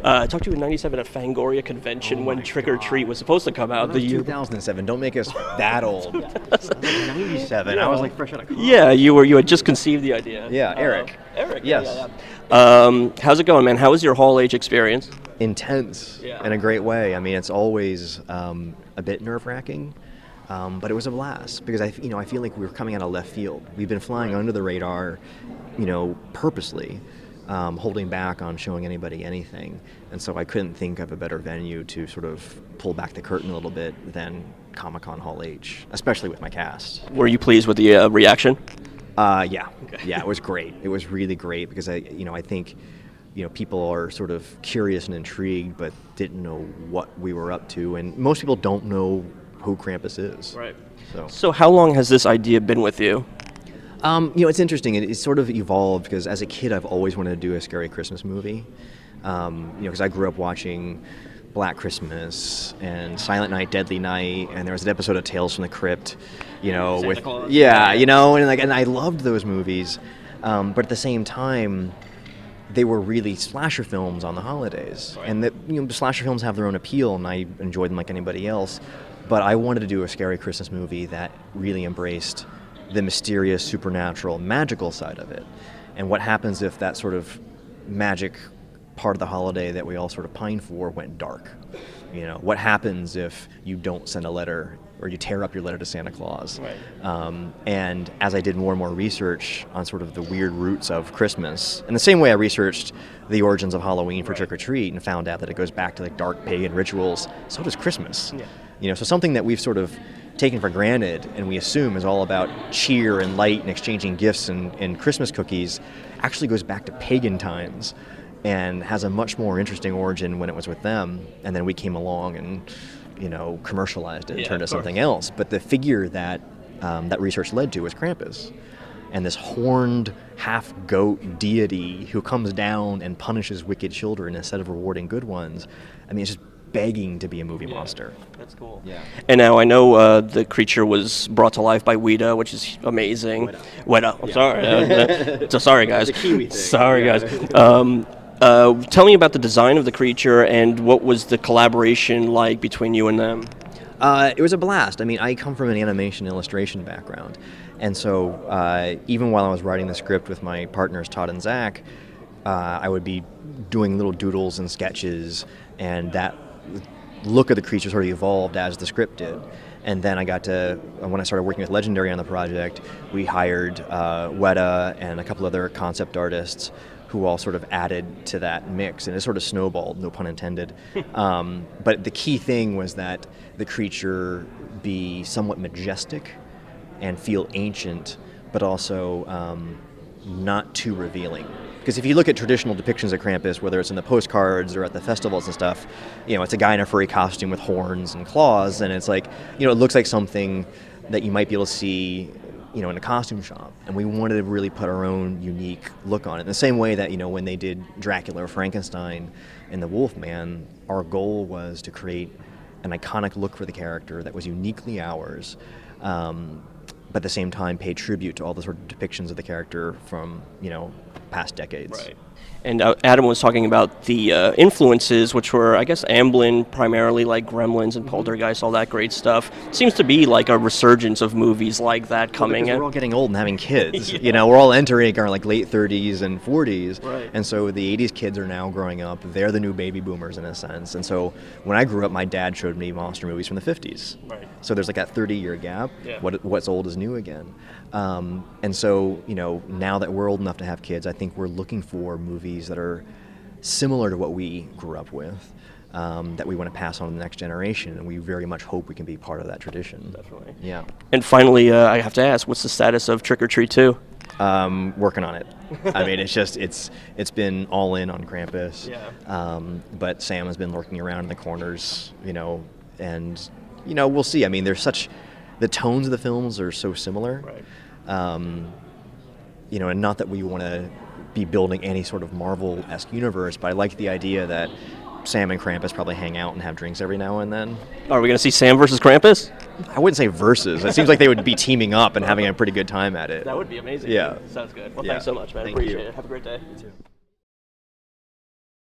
I talked to you in '97 at Fangoria Convention when Trick or Treat was supposed to come out. The year 2007. Don't make us that old. 97. I was like fresh out of college. Yeah, you had just conceived the idea. Yeah, Eric. Eric. Yes. Yeah. How's it going, man? How was your Hall H experience? Intense in a great way. I mean, it's always a bit nerve-wracking, but it was a blast because I feel like we were coming out of left field. We've been flying under the radar, purposely, holding back on showing anybody anything, and so I couldn't think of a better venue to sort of pull back the curtain a little bit than Comic-Con Hall H, especially with my cast. Were you pleased with the reaction? Yeah. Okay. Yeah, it was great. It was really great because I think people are sort of curious and intrigued, but didn't know what we were up to, and most people don't know who Krampus is. Right. So how long has this idea been with you? It's interesting. It's sort of evolved because as a kid, I've always wanted to do a scary Christmas movie. Because I grew up watching Black Christmas and Silent Night, Deadly Night, and there was an episode of Tales from the Crypt. Santa Claus. And I loved those movies, but at the same time, they were really slasher films on the holidays, right. And the slasher films have their own appeal, and I enjoyed them like anybody else. But I wanted to do a scary Christmas movie that really embraced the mysterious, supernatural, magical side of it, and what happens if that sort of magic part of the holiday that we all sort of pine for went dark. What happens if you don't send a letter or you tear up your letter to Santa Claus? Right. And as I did more and more research on sort of the weird roots of Christmas, in the same way I researched the origins of Halloween for Trick or Treat and found out that it goes back to like dark pagan rituals, so does Christmas. Yeah. So something that we've sort of taken for granted and we assume is all about cheer and light and exchanging gifts and Christmas cookies actually goes back to pagan times and has a much more interesting origin when it was with them, and then we came along and commercialized it and turned it to something else. But the figure that that research led to was Krampus, and this horned half-goat deity who comes down and punishes wicked children instead of rewarding good ones. I mean, it's just begging to be a movie monster. That's cool. Yeah. And now I know the creature was brought to life by Weta, which is amazing. Weta. I'm sorry. Sorry, guys. It's a Kiwi thing. Sorry, guys. Tell me about the design of the creature and what was the collaboration like between you and them? It was a blast. I mean, I come from an animation illustration background, and so even while I was writing the script with my partners Todd and Zach, I would be doing little doodles and sketches, and that look of the creature sort of evolved as the script did. And then when I started working with Legendary on the project, we hired Weta and a couple other concept artists who all sort of added to that mix, and it sort of snowballed, no pun intended. But the key thing was that the creature be somewhat majestic and feel ancient, but also not too revealing. Because if you look at traditional depictions of Krampus, whether it's in the postcards or at the festivals and stuff, it's a guy in a furry costume with horns and claws, and it's like, it looks like something that you might be able to see in a costume shop, and we wanted to really put our own unique look on it. In the same way that, when they did Dracula or Frankenstein and the Wolfman, our goal was to create an iconic look for the character that was uniquely ours, but at the same time pay tribute to all the sort of depictions of the character from, past decades. Right. And Adam was talking about the influences, which were, I guess, Amblin primarily, like Gremlins and Poltergeist, all that great stuff. Seems to be like a resurgence of movies like that coming. We're all getting old and having kids. We're all entering our late 30s and 40s. Right. And so the 80s kids are now growing up. They're the new baby boomers in a sense. And so when I grew up, my dad showed me monster movies from the 50s. Right. So there's like that 30-year gap. Yeah. What's old is new again. And so, now that we're old enough to have kids, I think we're looking for movies that are similar to what we grew up with, that we want to pass on to the next generation, and we very much hope we can be part of that tradition. Definitely. Yeah. And finally, I have to ask, what's the status of Trick or Treat 2? Working on it. I mean, it's been all in on Krampus. Yeah. But Sam has been lurking around in the corners, and we'll see. I mean, the tones of the films are so similar. Right. And not that we want to be building any sort of Marvel-esque universe, but I like the idea that Sam and Krampus probably hang out and have drinks every now and then. Are we going to see Sam versus Krampus? I wouldn't say versus. It seems like they would be teaming up and having a pretty good time at it. That would be amazing. Yeah. Sounds good. Well, Yeah. thanks so much, man. Thank Appreciate you. it. Have a great day. You too.